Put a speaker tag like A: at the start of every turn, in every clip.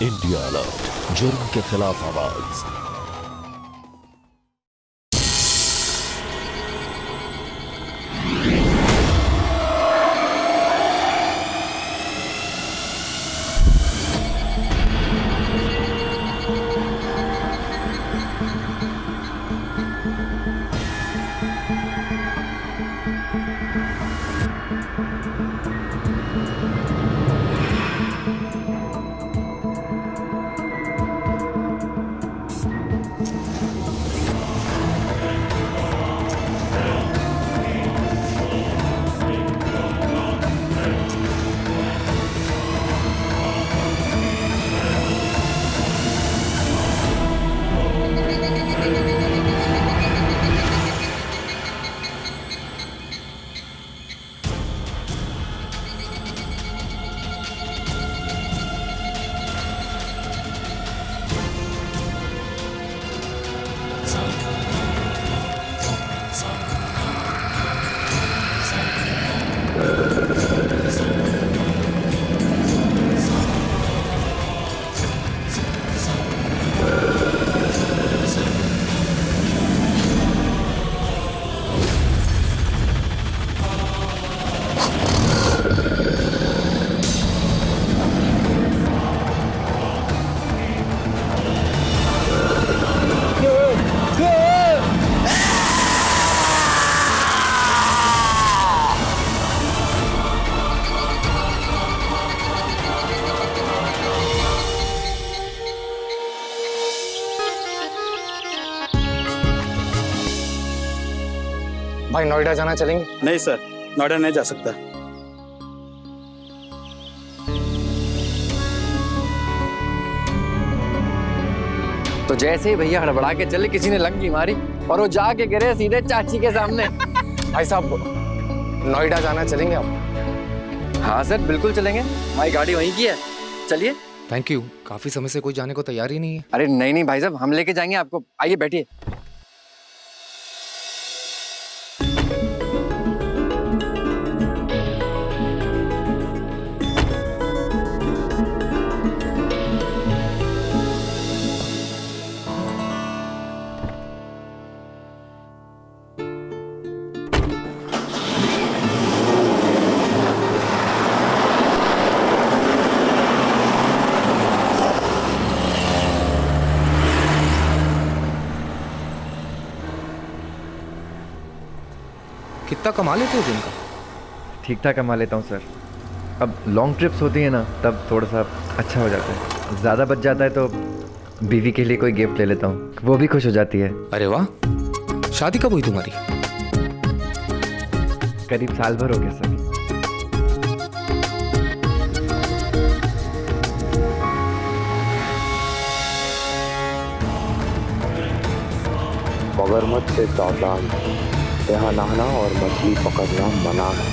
A: India alert, जुर्म के खिलाफ आवाज।
B: भाई नोएडा जाना चलेंगे?
C: नहीं सर, नोएडा नहीं जा सकता।
D: तो जैसे ही भैया हड़बड़ा के चले, किसी ने लंगी मारी और वो जाके गिरे सीधे चाची के सामने।
B: भाई साहब नोएडा जाना चलेंगे आप?
D: हाँ सर बिल्कुल चलेंगे, हमारी गाड़ी वहीं की है, चलिए।
B: Thank you. काफी समय से कोई जाने को तैयार ही नहीं है।
D: अरे नहीं नहीं भाई साहब, हम लेके जाएंगे आपको, आइए बैठिए।
B: कितना कमा लेते हो दिन का?
E: ठीक ठाक कमा लेता हूँ सर। अब लॉन्ग ट्रिप्स होती है ना, तब थोड़ा सा अच्छा हो जाता है। ज़्यादा बच जाता है तो बीवी के लिए कोई गिफ्ट ले लेता हूँ, वो भी खुश हो जाती है।
B: अरे वाह, शादी कब हुई तुम्हारी?
E: करीब साल भर हो गया सर।
F: मगरमच्छ से सावधान, यहाँ नहाना और मछली पकड़ना मना है।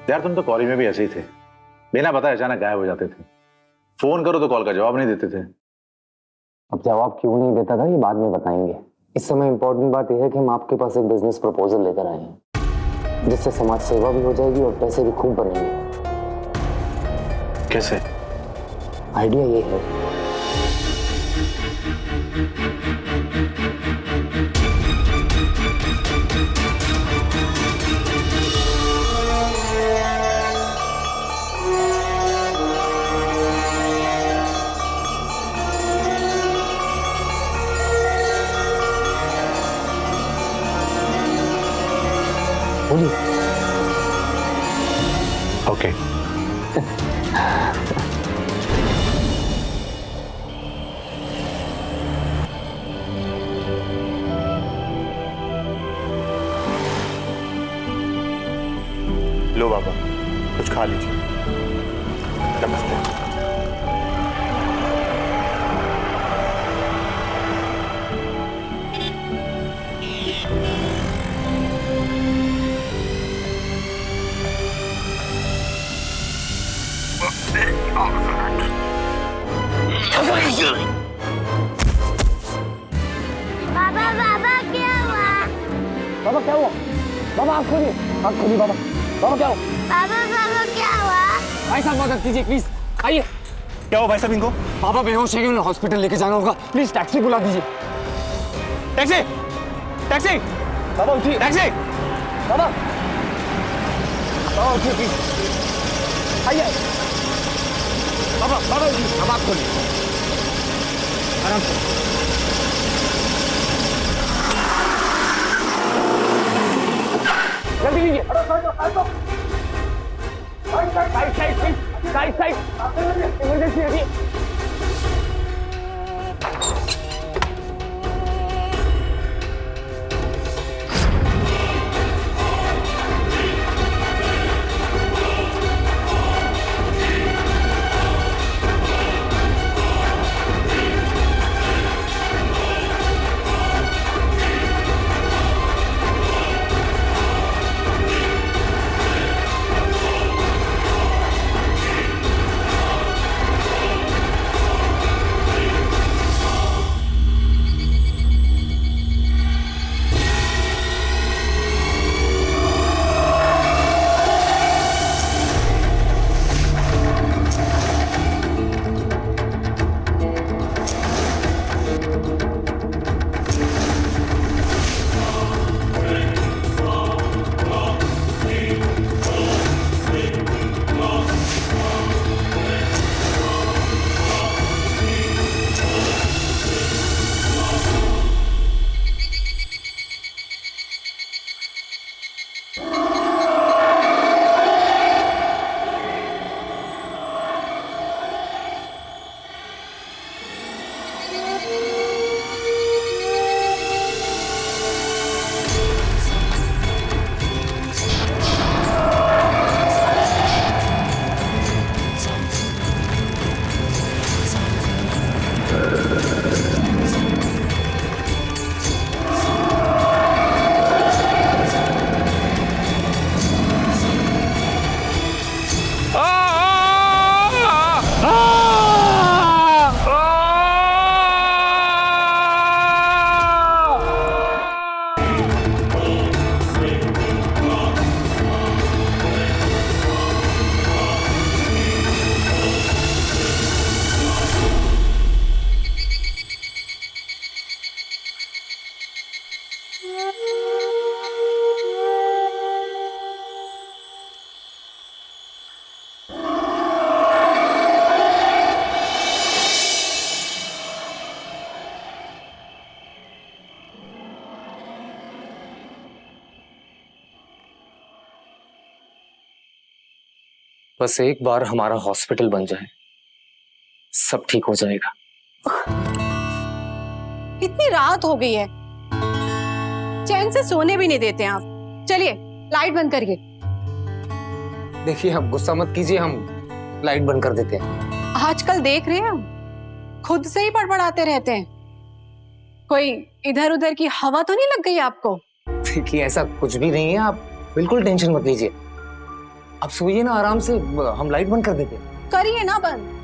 G: यार तुम तो कॉलेज में भी ऐसे ही थे, बिना बताए अचानक गायब हो जाते थे। फोन करो तो कॉल का जवाब नहीं देते थे।
F: अब जवाब क्यों नहीं देता था ये बाद में बताएंगे। इस समय इम्पोर्टेंट बात यह है कि हम आपके पास एक बिजनेस प्रपोजल लेकर आए हैं, जिससे समाज सेवा भी हो जाएगी और पैसे भी खूब बनेंगे।
G: कैसे?
F: आइडिया ये है, बोलिए।
G: ओके।
H: लो बाबा, कुछ खा लीजिए। नमस्ते।
F: बाबा क्या हुआ? बाबा आँख खोलिए, आँख खोलिए बाबा। बाबा क्या हुआ?
I: पापा क्या हुआ?
F: भाई साहब मदद कीजिए प्लीज, आइए।
H: क्या हुआ भाई साहब इनको?
F: बाबा बेहोश है, उन्हें हॉस्पिटल लेके जाना होगा, प्लीज टैक्सी बुला दीजिए।
H: टैक्सी, टैक्सी,
F: बाबा उठिए,
H: टैक्सी।
F: बाबा बाबा उठिए प्लीज, आइए। बाबा बाबा उठिए, अब आँख खोलिए, आराम से। जल्दी लीजिए। साइड इमरजेंसी रखिए।
B: बस एक बार हमारा हॉस्पिटल बन जाए, सब ठीक हो जाएगा।
J: इतनी रात हो गई है, चैन से सोने भी नहीं देते हैं आप। चलिए लाइट बंद करिए।
B: देखिए आप गुस्सा मत कीजिए, हम लाइट बंद कर देते हैं।
J: आजकल देख रहे हैं हम, खुद से ही बड़बड़ाते रहते हैं। कोई इधर उधर की हवा तो नहीं लग गई आपको?
B: देखिए ऐसा कुछ भी नहीं है, आप बिल्कुल टेंशन मत लीजिए। आप सोइए ना आराम से, हम लाइट बंद कर देते हैं।
J: करिए ना बंद।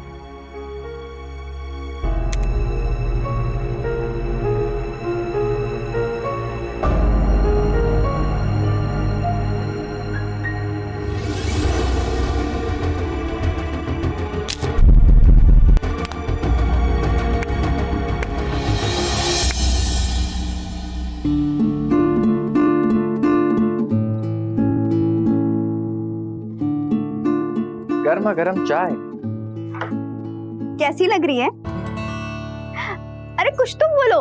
E: गर्मा गर्म चाय।
I: कैसी लग रही है? अरे कुछ तो बोलो।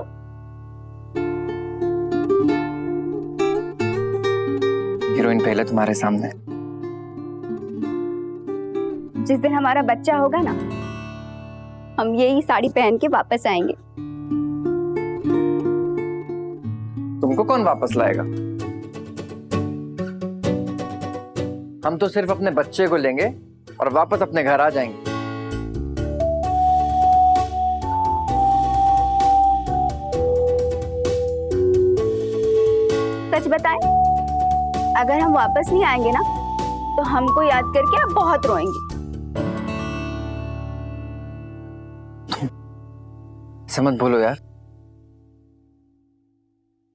D: हीरोइन पहले तुम्हारे सामने।
I: जिस दिन हमारा बच्चा होगा ना, हम यही साड़ी पहन के वापस आएंगे।
D: तुमको कौन वापस लाएगा? हम तो सिर्फ अपने बच्चे को लेंगे और वापस अपने घर आ जाएंगे।
I: सच बताएं, अगर हम वापस नहीं आएंगे ना, तो हमको याद करके आप बहुत रोएंगे।
D: ऐसा मत बोलो यार,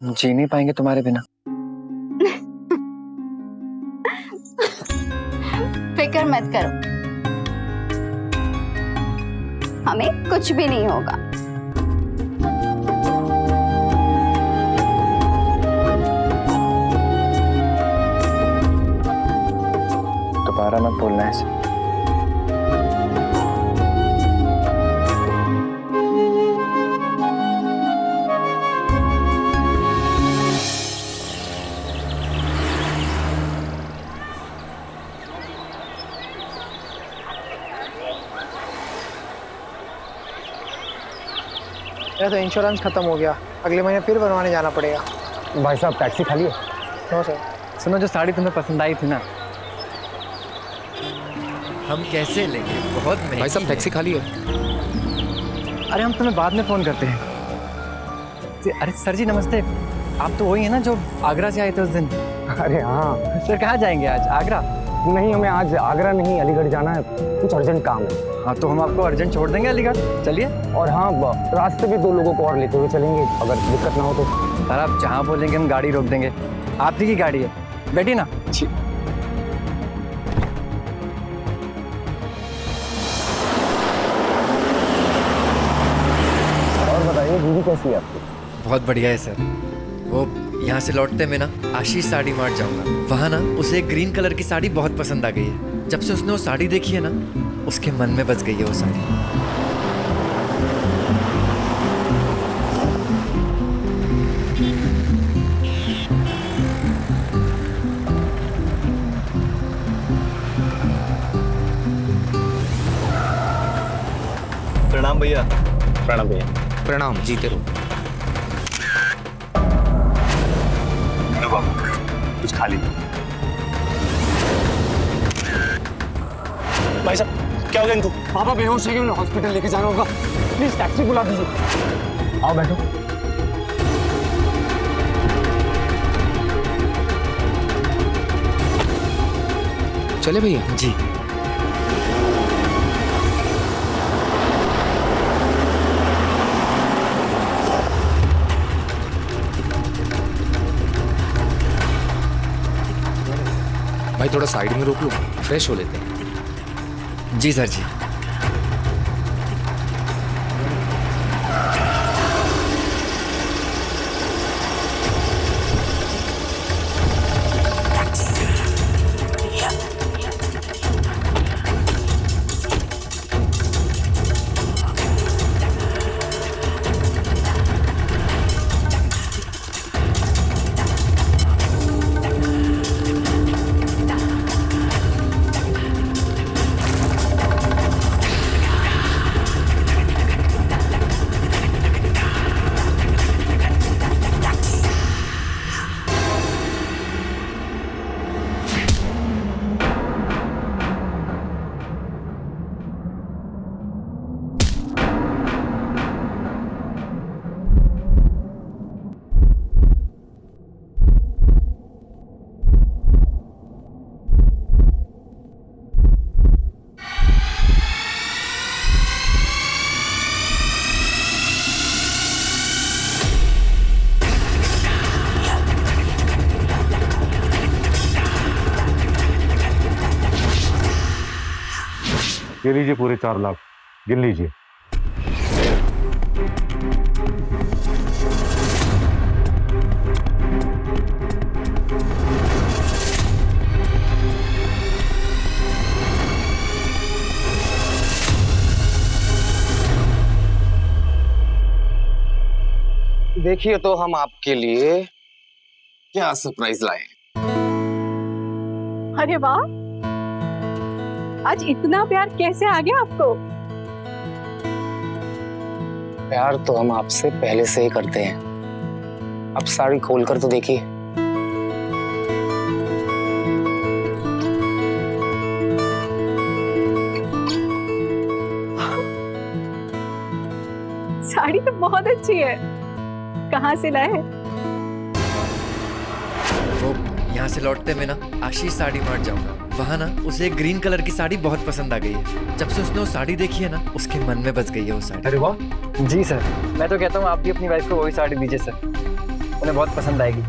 D: जी नहीं पाएंगे तुम्हारे बिना।
I: मत करो, हमें कुछ भी नहीं होगा।
D: दोबारा मत बोलना है इसे।
B: मेरा तो इंश्योरेंस खत्म हो गया, अगले महीने फिर बनवाने जाना पड़ेगा। भाई साहब टैक्सी खाली है? No sir.
D: सुनो, जो साड़ी तुम्हें पसंद आई थी ना,
E: हम कैसे लेंगे, बहुत महंगी
F: भाई साहब टैक्सी खाली है।
D: अरे हम तुम्हें बाद में फोन करते हैं। अरे सर जी नमस्ते, आप तो वही है ना जो आगरा से आए थे उस दिन?
B: अरे हाँ
D: सर कहाँ जाएंगे आज? आगरा?
B: नहीं, हमें आज आगरा नहीं अलीगढ़ जाना है, कुछ अर्जेंट काम है।
D: हाँ तो हम आपको अर्जेंट छोड़ देंगे अलीगढ़, चलिए।
B: और हाँ रास्ते में 2 लोगों को और लेते हुए चलेंगे, अगर दिक्कत ना हो तो।
D: सर आप जहाँ बोलेंगे हम गाड़ी रोक देंगे, आप ही की गाड़ी है, बैठी ना।
B: और बताइए दीदी कैसी है आपकी?
E: बहुत बढ़िया है सर। वो यहाँ से लौटते में ना आशीष साड़ी मार्ट जाऊंगा, वहाँ ना उसे एक ग्रीन कलर की साड़ी बहुत पसंद आ गई है। जब से उसने वो साड़ी देखी है ना, उसके मन में बस गई है वो साड़ी।
H: प्रणाम भैया।
B: प्रणाम भैया। प्रणाम, जीते रहो।
H: कुछ खा लीजिए। भाई साहब क्या हो गया इनको?
B: पापा बेहोश है, उन्हें हॉस्पिटल लेके जाना होगा, प्लीज टैक्सी बुला दीजिए। आओ बैठो।
F: चले भैया?
E: जी
F: भाई थोड़ा साइड में रोक लो, फ्रेश हो लेते हैं।
E: जी सर जी।
G: ये लीजिए पूरे 4 लाख, गिन लीजिए।
B: देखिए तो हम आपके लिए क्या सरप्राइज लाए।
J: अरे वाह, आज इतना प्यार कैसे आ गया आपको?
B: प्यार तो हम आपसे पहले से ही करते हैं, अब साड़ी खोलकर तो देखिए।
J: साड़ी तो बहुत अच्छी है, कहाँ से लाए?
E: वो यहाँ से लौटते में ना आशीष साड़ी मार्ट जाऊंगा, वहाँ ना उसे एक ग्रीन कलर की साड़ी बहुत पसंद आ गई है। जब से उसने वो साड़ी देखी है ना, उसके मन में बस गई है वो साड़ी।
B: अरे वाह।
D: जी सर, मैं तो कहता हूँ आप भी अपनी वाइफ को वही साड़ी दीजिए सर, उन्हें बहुत पसंद आएगी।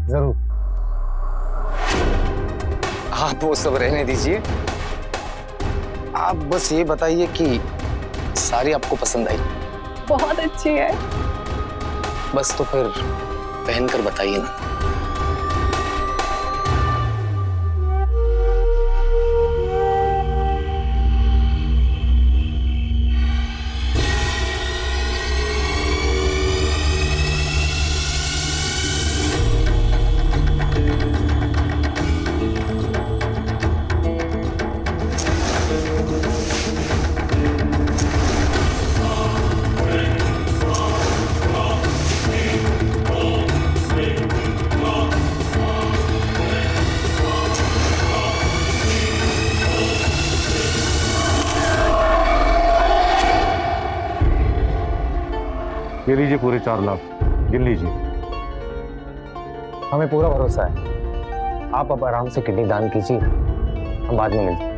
B: जरूर। आप वो सब रहने दीजिए, आप बस ये बताइए कि साड़ी आपको पसंद आई?
J: बहुत अच्छी है।
B: बस तो फिर पहनकर बताइए ना।
G: ये लीजिए पूरे 4 लाख, गिन लीजिए।
F: हमें पूरा भरोसा है। आप अब आराम से किडनी दान कीजिए, हम बाद में मिलते हैं।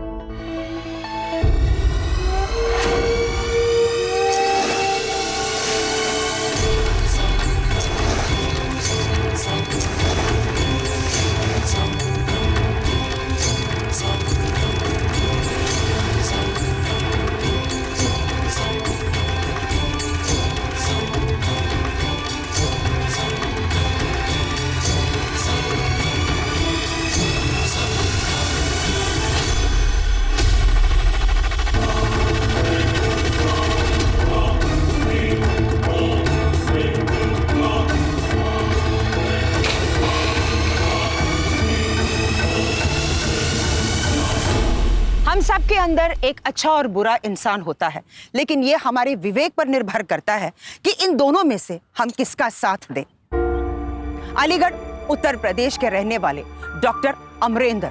K: हम सबके अंदर एक अच्छा और बुरा इंसान होता है, लेकिन ये हमारे विवेक पर निर्भर करता है कि इन दोनों में से हम किसका साथ दें। अलीगढ़ उत्तर प्रदेश के रहने वाले डॉक्टर अमरेंद्र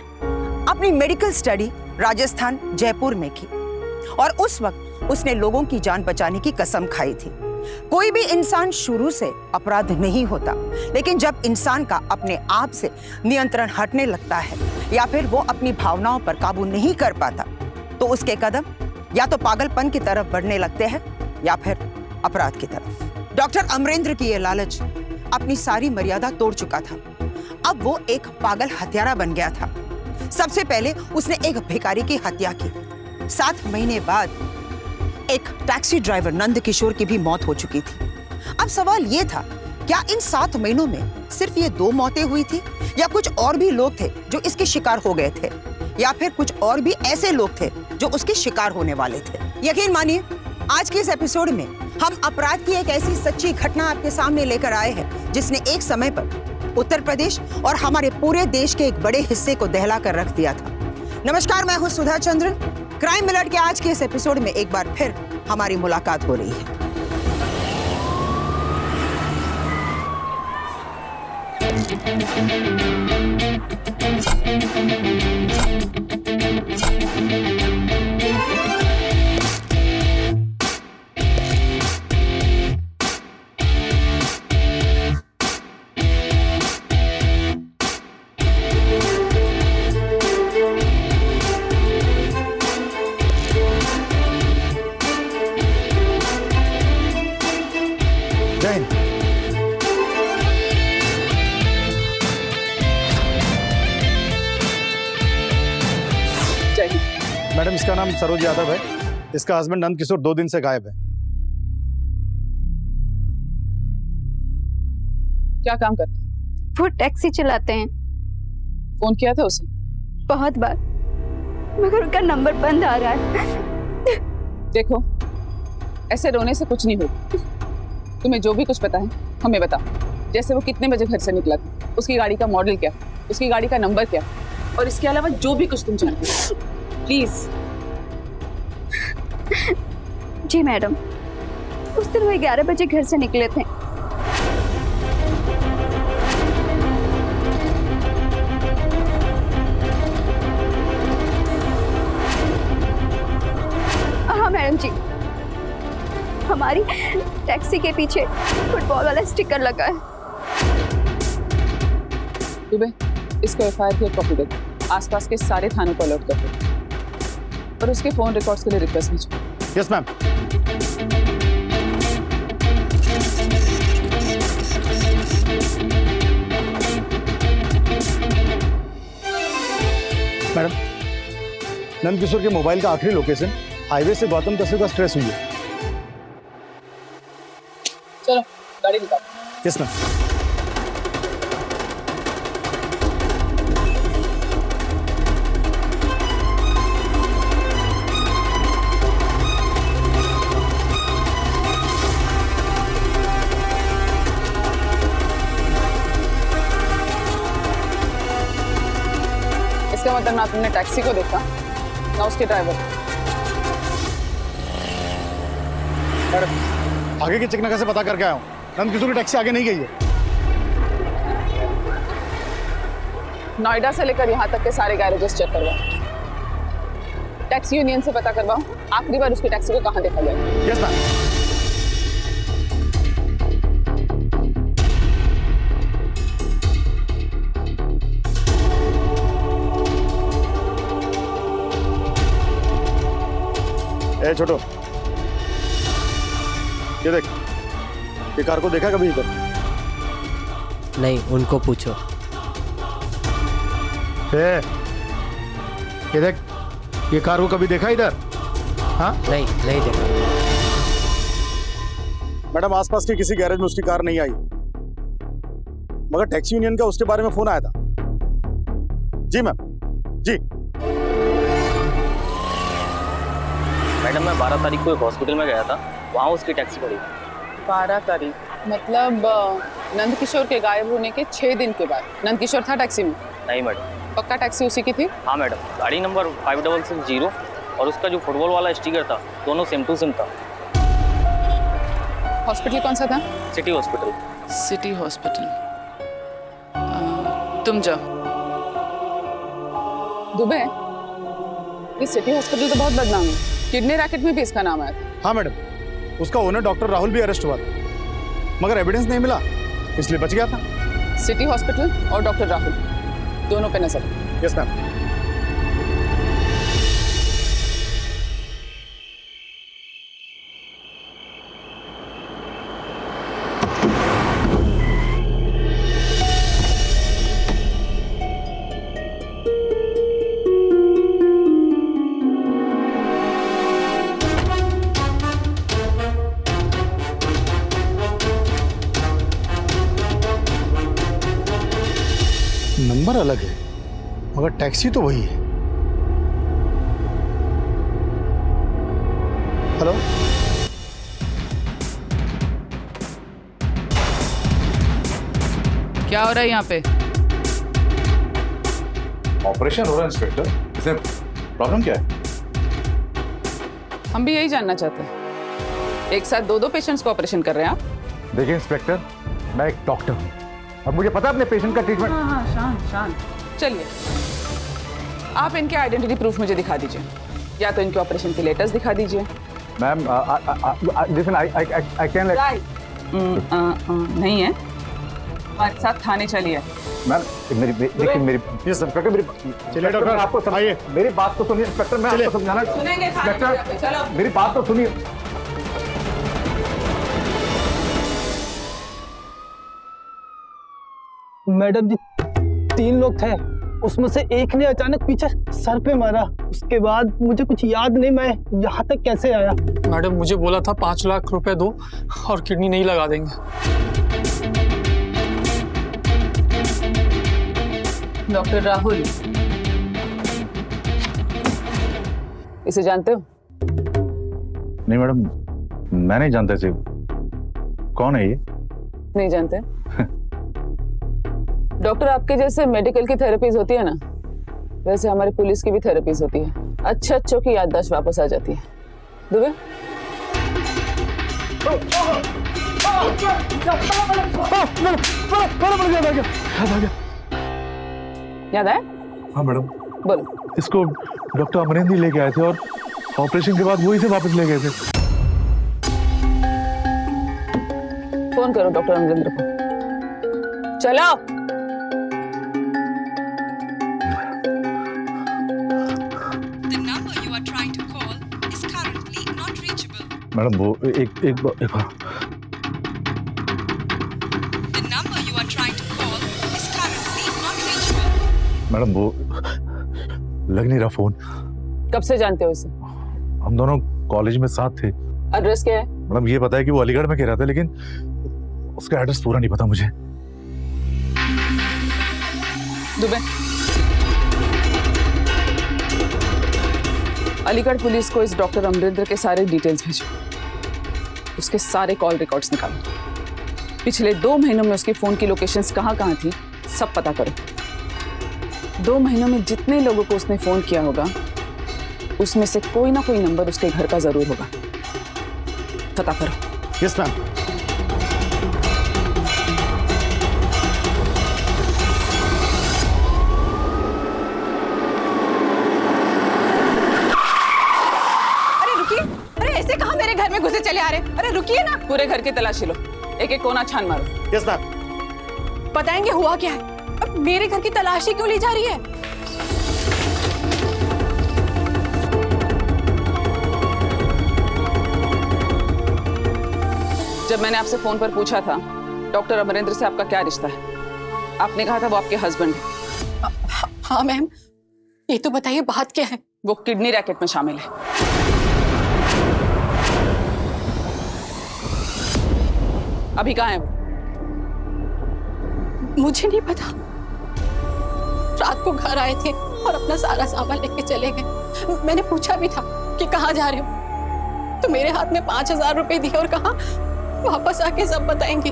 K: अपनी मेडिकल स्टडी राजस्थान जयपुर में की और उस वक्त उसने लोगों की जान बचाने की कसम खाई थी। कोई भी इंसान शुरू से अपराध नहीं होता, लेकिन जब इंसान का अपने आप से नियंत्रण हटने लगता है या फिर वो अपनी भावनाओं पर काबू नहीं कर पाता तो उसके कदम या तो पागलपन की तरफ बढ़ने लगते हैं या फिर अपराध की तरफ। डॉक्टर अमरेंद्र की ये लालच अपनी सारी मर्यादा तोड़ चुका था। अब वो एक पागल हत्यारा बन गया था। सबसे पहले उसने एक भिखारी की हत्या की। 7 महीने बाद एक टैक्सी ड्राइवर नंद किशोर की भी मौत हो चुकी थी। अब सवाल ये था, क्या इन 7 महीनों में सिर्फ ये 2 मौतें हुई थी या कुछ और भी लोग थे जो इसके शिकार हो गए थे, या फिर कुछ और भी ऐसे लोग थे जो उसके शिकार होने वाले थे। यकीन मानिए, आज के इस एपिसोड में हम अपराध की एक ऐसी सच्ची घटना आपके सामने लेकर आए हैं जिसने एक समय पर उत्तर प्रदेश और हमारे पूरे देश के एक बड़े हिस्से को दहला कर रख दिया था। नमस्कार, मैं हूं सुधा चंद्रन। क्राइम अलर्ट के आज के इस एपिसोड में एक बार फिर हमारी मुलाकात हो रही है।
C: मैडम, इसका नाम सरोज यादव है। इसका हस्बैंड नंद किशोर 2 दिन से गायब है।
J: क्या काम करते हैं?
I: वो टैक्सी चलाते हैं।
J: फोन किया था उसे?
I: बहुत बार, मगर उनका नंबर बंद आ रहा है।
J: देखो, ऐसे रोने से कुछ नहीं होगा। तुम्हें जो भी कुछ पता है हमें बताओ। जैसे वो कितने बजे घर से निकला था, उसकी गाड़ी का मॉडल क्या, उसकी गाड़ी का नंबर क्या, और इसके अलावा जो भी कुछ तुम जानते हो, प्लीज।
I: जी मैडम, उस दिन वो 11 बजे घर से निकले थे। हाँ मैडम जी, हमारी टैक्सी के पीछे फुटबॉल वाला स्टिकर लगा है।
J: सुबह इसको एफआईआर की कॉपी दे, आसपास के सारे थानों को अलर्ट कर दो और उसके फोन रिकॉर्ड्स के लिए रिक्वेस्ट भेजो।
C: Yes ma'am. Madam, Nand Kishore के मोबाइल का आखिरी लोकेशन हाईवे से गौतम तहसील का स्ट्रेस हुई है।
J: चलो गाड़ी निकालो।
C: Yes ma'am.
J: इसका मतलब ना तुमने टैक्सी को देखा ना उसके ड्राइवर।
C: आगे की चिकना से पता करके आया हूँ, नंद किशोर की टैक्सी आगे नहीं गई है।
J: नोएडा से लेकर यहाँ तक के सारे गैरेजेस चेक करवाओ, टैक्सी यूनियन से पता करवाओ आखिरी बार उसकी टैक्सी को कहाँ देखा गया।
C: Yes ma'am. ए छोटो, ये देख, ये कार को देखा कभी इधर?
D: नहीं, उनको पूछो।
C: ये देख, ये कार को कभी देखा इधर? हाँ?
D: नहीं देखा।
C: मैडम, आसपास के किसी गैरेज में उसकी कार नहीं आई, मगर टैक्सी यूनियन का उसके बारे में फोन आया था। जी मैम, जी।
B: मैडम, मैं 12 तारीख को एक हॉस्पिटल में गया था, वहाँ उसकी टैक्सी पड़ी।
J: 12 तारीख मतलब नंद किशोर के गायब होने के 6 दिन के बाद नंद किशोर था टैक्सी में?
B: नहीं मैडम।
J: पक्का टैक्सी उसी की थी?
B: हाँ मैडम, गाड़ी नंबर 5660 और उसका जो फुटबॉल वाला स्टिकर था, दोनों सेम टू सेम था।
J: हॉस्पिटल कौन सा था?
B: City hospital.
J: City hospital. तुम जाओ। दुबे, ये सिटी हॉस्पिटल तो बहुत बदनाम है, किडनी रैकेट में भी इसका नाम आया था।
C: हाँ मैडम, उसका ओनर डॉक्टर राहुल भी अरेस्ट हुआ था, मगर एविडेंस नहीं मिला, इसलिए बच गया था।
J: सिटी हॉस्पिटल और डॉक्टर राहुल दोनों पे नजर।
C: Yes ma'am. नंबर अलग है, मगर टैक्सी तो वही है। हेलो,
J: क्या हो रहा है यहाँ पे?
G: ऑपरेशन हो रहा है इंस्पेक्टर, इसमें प्रॉब्लम क्या है?
J: हम भी यही जानना चाहते हैं। एक साथ दो पेशेंट्स को ऑपरेशन कर रहे हैं आप?
C: देखिए इंस्पेक्टर, मैं एक डॉक्टर हूँ और मुझे पता है अपने पेशेंट का ट्रीटमेंट।
J: हाँ, शांत। चलिए, आप इनके आइडेंटिटी प्रूफ मुझे दिखा दीजिए, या तो इनके ऑपरेशन के लेटर्स दिखा दीजिए।
C: मैम, लिसन, आई कैन
J: नहीं है, हमारे साथ थाने चलिए।
C: मैम, देखिए मेरी इंस्पेक्टर, मेरी चलिए डॉक्टर, आपको समझाइए, मेरी बात तो सुनिए इंस्पेक्टर, मैं आपको समझाना।
J: सुनेंगे
C: इंस्पेक्टर,
J: चलो
C: मेरी बात तो सुनिए।
L: मैडम जी, 3 लोग थे, उसमें से एक ने अचानक पीछे सर पे मारा, उसके बाद मुझे कुछ याद नहीं मैं यहाँ तक कैसे आया।
M: मैडम, मुझे बोला था 5 लाख रुपए दो और किडनी नहीं लगा देंगे।
J: डॉक्टर राहुल, इसे जानते हो?
G: नहीं मैडम, मैं नहीं जानता इसे। कौन है ये?
J: नहीं जानते? डॉक्टर, आपके जैसे मेडिकल की थेरेपीज होती है ना, वैसे हमारी पुलिस की भी थेरेपीज होती है। अच्छों की याददाश्त वापस आ जाती है। दुबे, याद आया?
G: हाँ मैडम,
J: बोलो।
G: इसको डॉक्टर अमरेंद्र लेके आए थे और ऑपरेशन के बाद वो इसे वापस ले गए थे।
J: फोन करो डॉक्टर अमरेंद्र को। चलो।
G: मैडम, वो एक बार मैडम, वो लग नहीं रहा फोन।
J: कब से जानते हो इसे?
G: हम दोनों कॉलेज में साथ थे।
J: एड्रेस क्या है?
G: मैडम ये पता है कि वो अलीगढ़ में कह रहा था, लेकिन उसका एड्रेस पूरा नहीं पता मुझे।
J: दुबे, अलीगढ़ पुलिस को इस डॉक्टर अमरिंदर के सारे डिटेल्स भेजो। उसके सारे कॉल रिकॉर्ड्स निकालो। पिछले 2 महीनों में उसके फोन की लोकेशंस कहाँ कहाँ थी सब पता करो। 2 महीनों में जितने लोगों को उसने फोन किया होगा उसमें से कोई ना कोई नंबर उसके घर का जरूर होगा। पता करो।
C: Yes ma'am.
K: अरे रुकिए, अरे ऐसे कहाँ मेरे घर में घुसे चले आ रहे? अरे रुकिए ना।
J: पूरे घर की तलाशी लो, एक एक कोना छान मारो।
C: Yes ma'am.
K: बताएंगे हुआ क्या है? अब मेरे घर की तलाशी क्यों ली जा रही है?
J: जब मैंने आपसे फोन पर पूछा था डॉक्टर अमरिंदर से आपका क्या रिश्ता है, आपने कहा था वो आपके हस्बैंड है।
K: हाँ मैम, ये तो बताइए बात क्या है?
J: वो किडनी रैकेट में शामिल है। अभी कहाँ है वो?
K: मुझे नहीं पता। रात को घर आए थे और अपना सारा सामान लेके चले गए। मैंने पूछा भी था कि कहाँ जा रहे हो, तो मेरे हाथ में 5000 रुपए दिए और कहा वापस आके सब बताएंगे।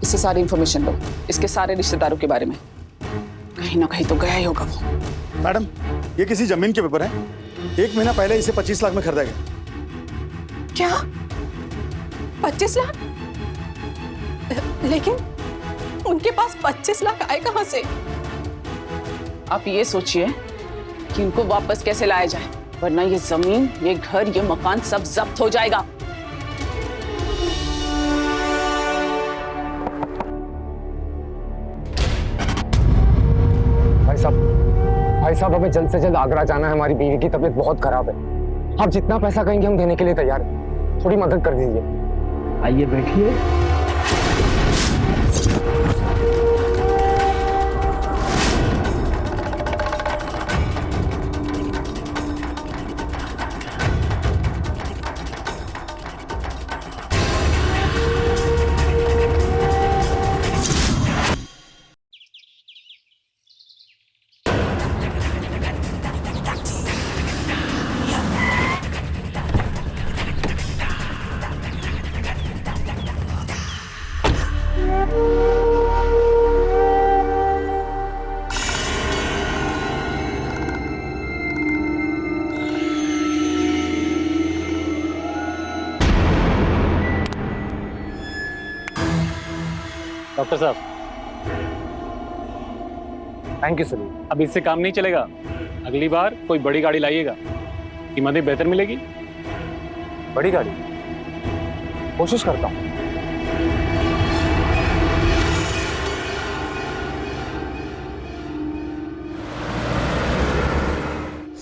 J: इससे सारी इंफॉर्मेशन लो, इसके सारे रिश्तेदारों के बारे में। कहीं ना कहीं तो गया ही होगा वो।
C: मैडम ये किसी जमीन के पेपर हैं। 1 महीना पहले इसे 25 लाख में खरीदा गया।
K: क्या 25 लाख? लेकिन उनके पास 25 लाख आए कहां से?
J: आप ये सोचिए कि इनको वापस कैसे लाया जाए, वरना ये जमीन, ये घर, ये मकान सब जब्त हो जाएगा।
F: भाई साहब हमें जल्द से जल्द आगरा जाना है। हमारी बीवी की तबीयत बहुत खराब है। आप जितना पैसा कहेंगे हम देने के लिए तैयार हैं। थोड़ी मदद कर दीजिए।
L: आइए बैठिए।
M: डॉक्टर साहब,
F: थैंक यू सर।
M: अब इससे काम नहीं चलेगा। अगली बार कोई बड़ी गाड़ी लाइएगा, कीमतें बेहतर मिलेगी।
F: बड़ी गाड़ी कोशिश करता हूँ।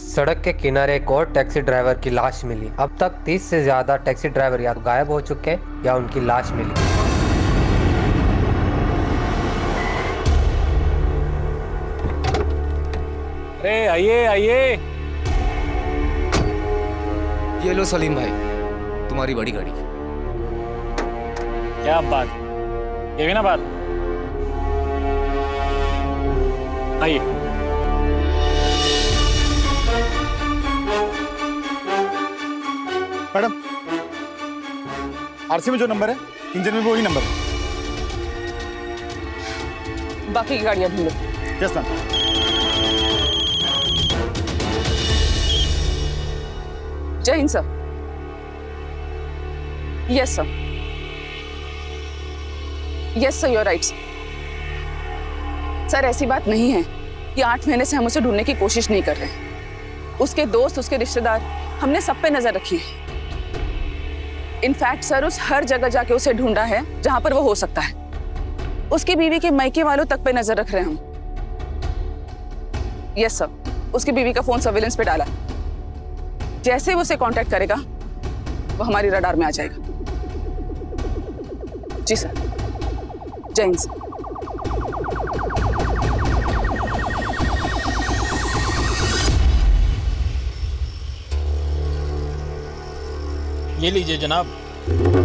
N: सड़क के किनारे एक और टैक्सी ड्राइवर की लाश मिली। अब तक 30 से ज्यादा टैक्सी ड्राइवर या तो गायब हो चुके हैं या उनकी लाश मिली।
M: अरे आइए आइए।
B: ये लो सलीम भाई, तुम्हारी बड़ी गाड़ी।
M: क्या बात, ये भी ना बात। आइए।
C: मैडम आरसी में जो नंबर है इंजन में भी वही नंबर है।
J: बाकी की गाड़ियां ढूंढो।
C: Yes ma'am.
J: जय हिंद sir. Yes sir, yes sir, you are right sir. ऐसी बात नहीं है कि 8 महीने से हम उसे ढूंढने की कोशिश नहीं कर रहे हैं। उसके दोस्त, उसके रिश्तेदार, हमने सब पे नजर रखी है। इनफैक्ट सर, उस हर जगह जाके उसे ढूंढा है जहां पर वो हो सकता है। उसकी बीवी के मायके वालों तक पे नजर रख रहे हैं हम। यस सर, उसकी बीवी का फोन सर्विलेंस पे डाला। जैसे वो उसे कांटेक्ट करेगा वो हमारी रडार में आ जाएगा। जी सर। जय हिंद सर।
O: ये लीजिए जनाब,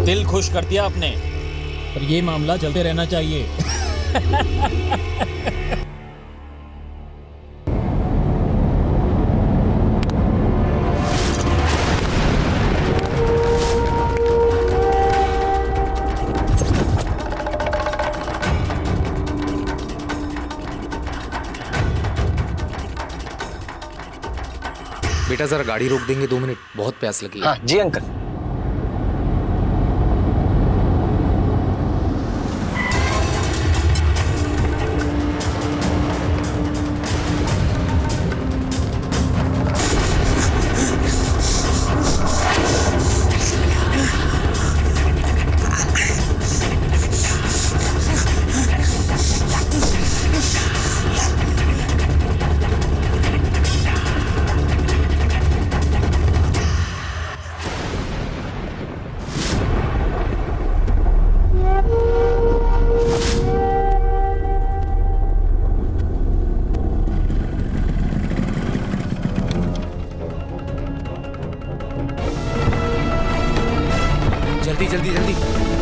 O: दिल खुश कर दिया आपने, पर ये मामला चलते रहना चाहिए।
B: बेटा जरा गाड़ी रोक देंगे 2 मिनट, बहुत प्यास लगी है।
L: हाँ जी अंकल।
B: जल्दी जल्दी जल्दी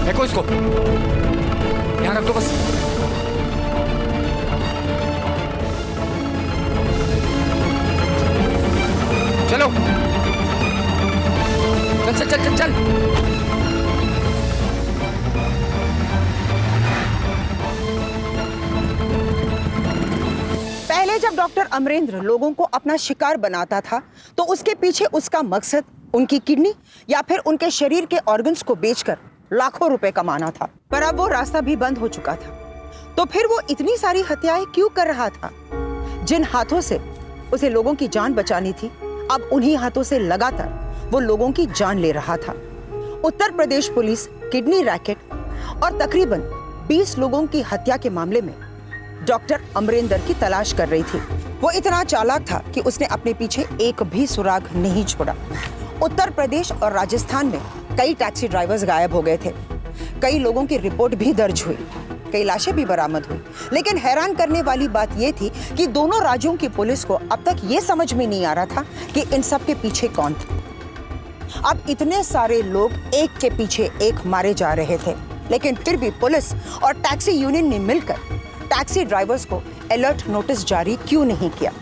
B: फेंको इसको, ध्यान रख दो बस। चलो चल चल चल चल चल।
K: पहले जब डॉक्टर अमरेंद्र लोगों को अपना शिकार बनाता था तो उसके पीछे उसका मकसद उनकी किडनी या फिर उनके शरीर के ऑर्गन्स को बेचकर लाखों रुपए कमाना था। पर अब वो रास्ता भी बंद हो चुका था, तो फिर वो इतनी सारी हत्याएं क्यों कर रहा था? जिन हाथों से उसे लोगों की जान बचानी थी, अब उन्हीं हाथों से लगातार वो लोगों की जान ले रहा था। Uttar Pradesh police kidney racket और तकरीबन 20 लोगों की हत्या के मामले में डॉक्टर अमरेंद्र की तलाश कर रही थी। वो इतना चालाक था कि उसने अपने पीछे एक भी सुराग नहीं छोड़ा। उत्तर प्रदेश और राजस्थान में कई टैक्सी ड्राइवर्स गायब हो गए थे, कई लोगों की रिपोर्ट भी दर्ज हुई, कई लाशें भी बरामद हुई। लेकिन हैरान करने वाली बात यह थी कि दोनों राज्यों की पुलिस को अब तक ये समझ में नहीं आ रहा था कि इन सब के पीछे कौन था। अब इतने सारे लोग एक के पीछे एक मारे जा रहे थे, लेकिन फिर भी पुलिस और टैक्सी यूनियन ने मिलकर टैक्सी ड्राइवर्स को अलर्ट नोटिस जारी क्यों नहीं किया?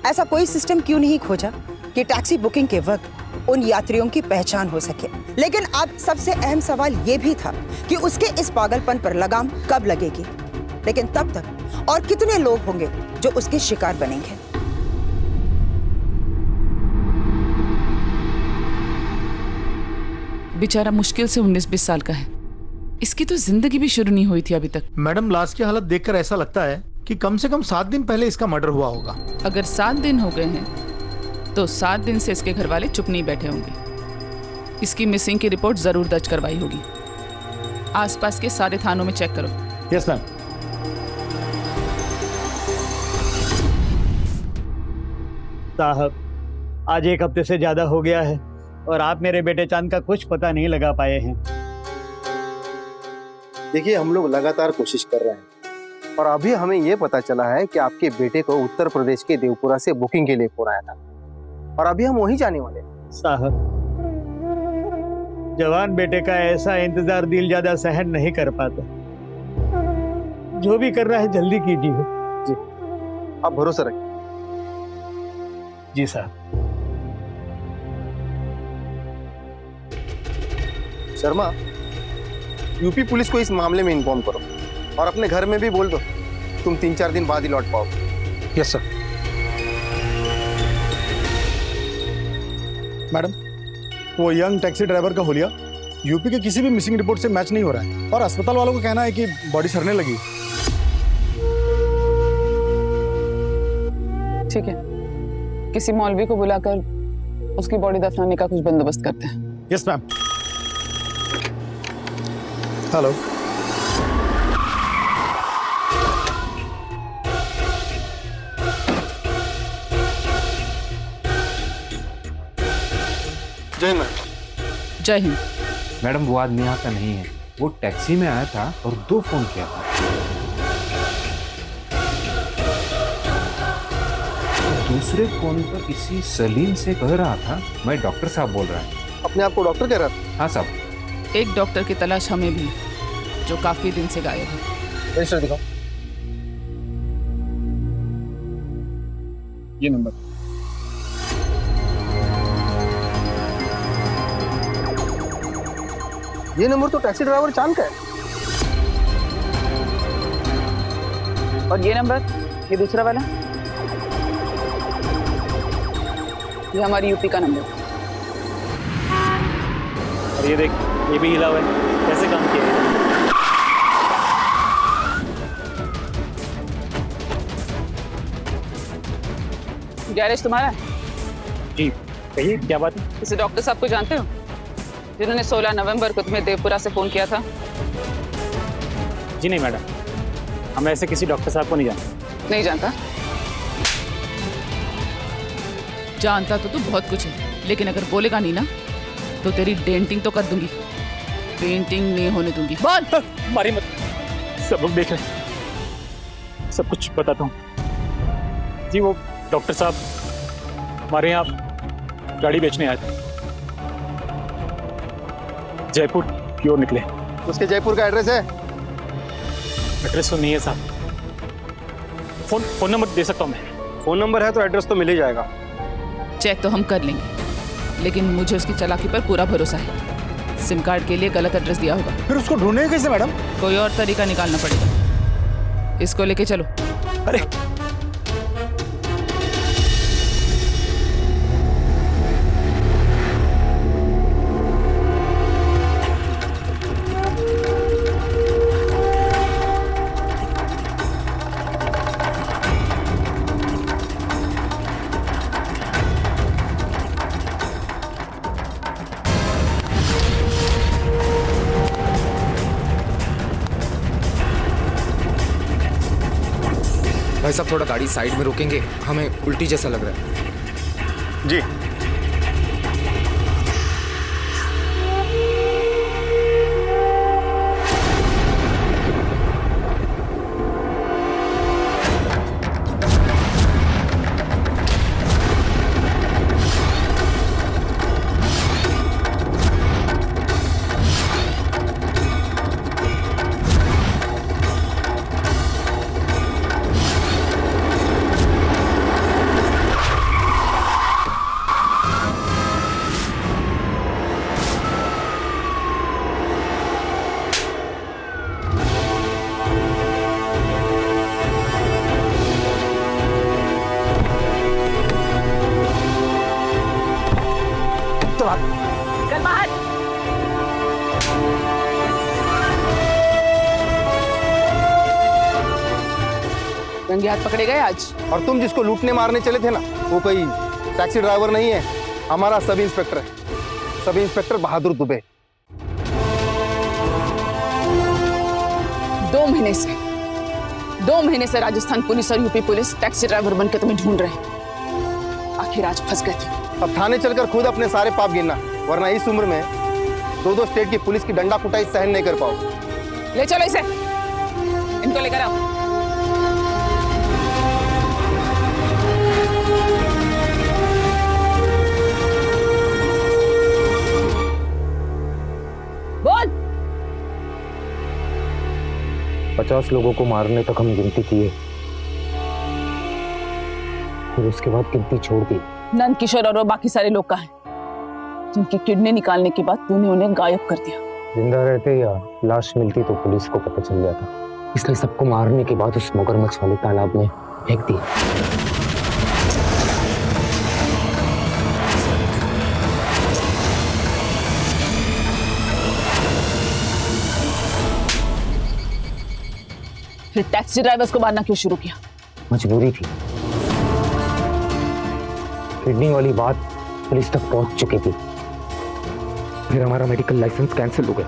K: ऐसा कोई सिस्टम क्यों नहीं खोजा कि टैक्सी बुकिंग के वक्त उन यात्रियों की पहचान हो सके? लेकिन अब सबसे अहम सवाल यह भी था कि उसके इस पागलपन पर लगाम कब लगेगी। लेकिन तब तक और कितने लोग होंगे जो उसके शिकार बनेंगे?
J: बेचारा मुश्किल से 19-20 साल का है, इसकी तो जिंदगी भी शुरू नहीं हुई थी अभी तक।
P: मैडम, लाश की हालत देखकर ऐसा लगता है कि कम से कम 7 दिन पहले इसका मर्डर हुआ होगा।
J: अगर 7 दिन हो गए हैं तो 7 दिन से इसके घर वाले चुप नहीं बैठे होंगे। इसकी मिसिंग की रिपोर्ट जरूर दर्ज करवाई होगी। आसपास के सारे थानों में चेक करो।
P: Yes ma'am.
L: साहब, आज 1 हफ्ते से ज्यादा हो गया है और आप मेरे बेटे चांद का कुछ पता नहीं लगा पाए हैं।
Q: देखिए, हम लोग लगातार कोशिश कर रहे हैं और अभी हमें ये पता चला है कि आपके बेटे को उत्तर प्रदेश के देवपुरा से बुकिंग के लिए फोन आया था और अभी हम वहीं जाने वाले हैं।
L: साहब, जवान बेटे का ऐसा इंतजार दिल ज्यादा सहन नहीं कर पाता। जो भी कर रहा है जल्दी कीजिए।
Q: जी, आप भरोसा रखिए।
L: जी साहब।
Q: शर्मा, यूपी पुलिस को इस मामले में इन्फॉर्म करो और अपने घर में भी बोल दो तुम 3-4 दिन बाद ही लौट पाओगे।
C: Yes sir. मैडम, वो यंग टैक्सी ड्राइवर का हुलिया यूपी के किसी भी मिसिंग रिपोर्ट से मैच नहीं हो रहा है और अस्पताल वालों का कहना है कि बॉडी सड़ने लगी।
J: ठीक है, किसी मौलवी को बुलाकर उसकी बॉडी दफनाने का कुछ बंदोबस्त करते हैं।
C: Yes ma'am. हेलो।
Q: जय हिंद।
J: जय हिंद।
F: मैडम, वो आदमी यहाँ का नहीं है। वो टैक्सी में आया था और 2 फोन किया था। दूसरे फोन पर किसी सलीम से कह रहा था मैं डॉक्टर साहब बोल रहा है।
Q: अपने आप को डॉक्टर कह रहा था?
F: हाँ साहब।
J: एक डॉक्टर की तलाश हमें भी, जो काफी दिन से गायब है।
Q: रजिस्टर दिखाओ।
M: ये नंबर।
Q: ये नंबर तो टैक्सी ड्राइवर चांद का है।
J: और ये नंबर, ये दूसरा वाला, ये हमारी यूपी का नंबर।
M: और ये देख, ये भी हिला हुआ है। कैसे काम किया है?
J: गैरेज तुम्हारा है?
M: जी कहिए, क्या बात है?
J: किसी डॉक्टर साहब को जानते हो जिन्होंने 16 नवंबर को तुम्हें देवपुरा से फोन किया था?
M: जी नहीं मैडम, हम ऐसे किसी डॉक्टर साहब को नहीं जानते।
J: नहीं जानता? जानता तो तू बहुत कुछ है, लेकिन अगर बोलेगा नहीं ना तो तेरी डेंटिंग तो कर दूंगी, पेंटिंग नहीं होने दूंगी। बोल।
M: मारी मत, सब लोग देख रहे हैं, सब कुछ बताता हूँ। जी वो डॉक्टर साहब हमारे यहाँ गाड़ी बेचने आए थे, जयपुर की ओर निकले।
Q: उसके जयपुर का एड्रेस है?
M: एड्रेस तो नहीं है साहब। फोन नंबर दे सकता हूँ मैं।
Q: फोन नंबर है तो एड्रेस तो मिल ही जाएगा।
J: चेक तो हम कर लेंगे, लेकिन मुझे उसकी चालाकी पर पूरा भरोसा है। सिम कार्ड के लिए गलत एड्रेस दिया होगा।
C: फिर उसको ढूंढेंगे कैसे मैडम?
J: कोई और तरीका निकालना पड़ेगा। इसको लेके चलो।
C: अरे
B: भाई साहब थोड़ा गाड़ी साइड में रोकेंगे, हमें उल्टी जैसा लग रहा है।
C: जी
J: निकल बाहर। रंगे हाथ पकड़े गए आज।
Q: और तुम जिसको लूटने मारने चले थे ना, वो कोई टैक्सी ड्राइवर नहीं है, हमारा सब इंस्पेक्टर है, सब इंस्पेक्टर बहादुर दुबे।
J: 2 महीने से राजस्थान पुलिस और यूपी पुलिस टैक्सी ड्राइवर बनकर तुम्हें ढूंढ रहे हैं। आखिर आज फंस गए थे।
Q: अब थाने चलकर खुद अपने सारे पाप गिनना, वरना इस उम्र में 2 स्टेट की पुलिस की डंडा कुटाई सहन नहीं कर पाओ।
J: ले चलो इसे, इनको लेकर आओ। बोल।
F: 50 लोगों को मारने तक हम गिनती किए, फिर उसके बाद गिनती छोड़ दी।
J: नंद किशोर और वो बाकी सारे लोग कहाँ हैं, जिनकी किडनी निकालने के बाद तूने उन्हें गायब कर दिया?
F: जिंदा रहते या लाश मिलती तो पुलिस को पता चल जाता, इसलिए सबको मारने के बाद उस मगरमच्छ वाले तालाब में फेंक दिया।
J: फिर टैक्सी ड्राइवर्स को मारना क्यों शुरू किया?
F: मजबूरी थी, किडनी वाली बात पुलिस तक पहुंच चुकी थी। फिर हमारा मेडिकल लाइसेंस कैंसिल हो गया,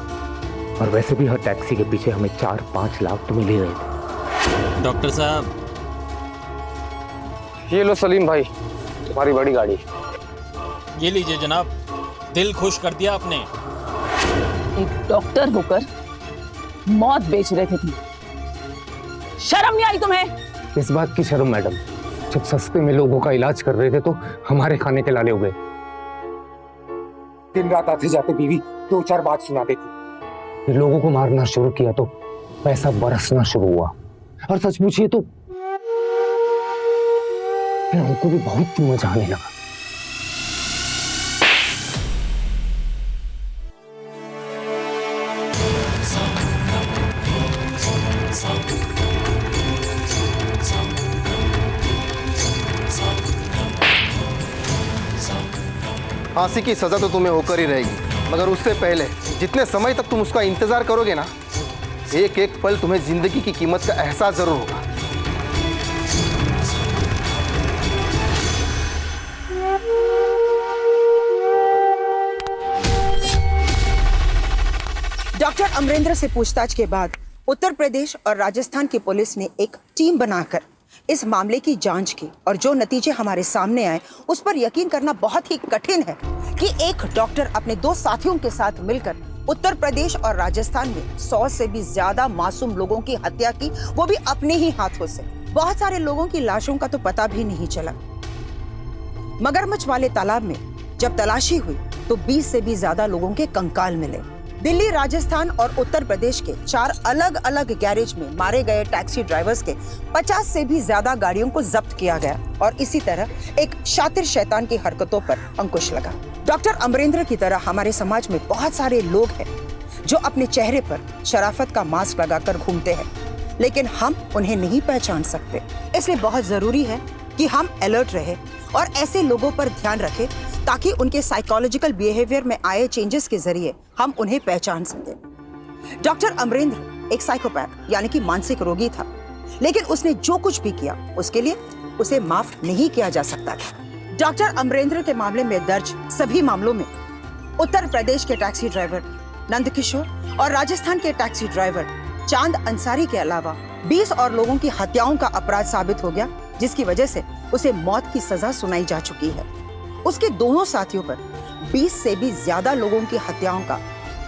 F: और वैसे भी हर टैक्सी के पीछे हमें 4-5 लाख तो मिल ही रहे थे।
O: डॉक्टर साहब,
F: ये लो सलीम भाई, तुम्हारी बड़ी गाड़ी।
O: ये लीजिए जनाब, दिल खुश कर दिया आपने।
J: एक डॉक्टर होकर मौत बेच रहे थे तुम। शर्म नहीं आई तुम्हें?
F: इस बात की शर्म मैडम, जब सस्ते में लोगों का इलाज कर रहे थे तो हमारे खाने के लाले हो गए। दिन रात आते जाते बीवी 2-4 बात सुना देती। लोगों को मारना शुरू किया तो पैसा बरसना शुरू हुआ, और सच पूछिए तो फिर हमको भी बहुत मजा आने लगा।
Q: फांसी की सजा तो तुम्हें होकर ही रहेगी, मगर उससे पहले जितने समय तक तुम उसका इंतजार करोगे ना, एक एक पल तुम्हें जिंदगी की कीमत का एहसास जरूर होगा।
K: डॉक्टर अमरेंद्र से पूछताछ के बाद उत्तर प्रदेश और राजस्थान की पुलिस ने एक टीम बनाकर इस मामले की जांच की, और जो नतीजे हमारे सामने आए उस पर यकीन करना बहुत ही कठिन है कि एक डॉक्टर अपने 2 साथियों के साथ मिलकर उत्तर प्रदेश और राजस्थान में 100 से भी ज्यादा मासूम लोगों की हत्या की, वो भी अपने ही हाथों से। बहुत सारे लोगों की लाशों का तो पता भी नहीं चला। मगरमच्छ वाले तालाब में जब तलाशी हुई तो 20 से भी ज्यादा लोगों के कंकाल मिले। दिल्ली, राजस्थान और उत्तर प्रदेश के 4 अलग अलग गैरेज में मारे गए टैक्सी ड्राइवर्स के 50 से भी ज्यादा गाड़ियों को जब्त किया गया, और इसी तरह एक शातिर शैतान की हरकतों पर अंकुश लगा। डॉक्टर अमरेंद्र की तरह हमारे समाज में बहुत सारे लोग हैं जो अपने चेहरे पर शराफत का मास्क लगाकर घूमते हैं, लेकिन हम उन्हें नहीं पहचान सकते। इसलिए बहुत जरूरी है कि हम अलर्ट रहे और ऐसे लोगों पर ध्यान रखें ताकि उनके साइकोलॉजिकल बिहेवियर में आए चेंजेस के जरिए हम उन्हें पहचान सकें। डॉक्टर अमरेंद्र एक साइकोपैथ यानी कि मानसिक रोगी था, लेकिन उसने जो कुछ भी किया उसके लिए उसे माफ नहीं किया जा सकता था। डॉक्टर अमरेंद्र के मामले में दर्ज सभी मामलों में उत्तर प्रदेश के टैक्सी ड्राइवर नंदकिशोर और राजस्थान के टैक्सी ड्राइवर चांद अंसारी के अलावा 20 और लोगों की हत्याओं का अपराध साबित हो गया, जिसकी वजह से उसे मौत की सजा सुनाई जा चुकी है। उसके दोनों साथियों पर 20 से भी ज्यादा लोगों की हत्याओं का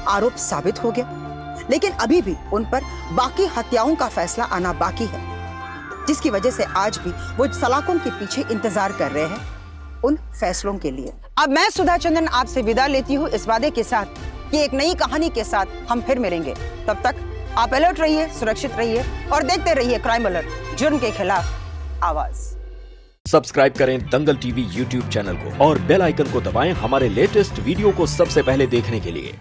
K: आरोप साबित हो गया, लेकिन अभी भी उन पर बाकी हत्याओं का फैसला आना बाकी है, जिसकी वजह से आज भी वो सलाखों के पीछे इंतजार कर रहे हैं उन फैसलों के लिए। अब मैं सुधा चंदन आपसे विदा लेती हूँ इस वादे के साथ कि एक नई कहानी के साथ हम फिर मिलेंगे। तब तक आप अलर्ट रहिए, सुरक्षित रहिए और देखते रहिए क्राइम अलर्ट, जुर्म के खिलाफ आवाज।
A: सब्सक्राइब करें दंगल टीवी यूट्यूब चैनल को और बेल आइकन को दबाएं हमारे लेटेस्ट वीडियो को सबसे पहले देखने के लिए।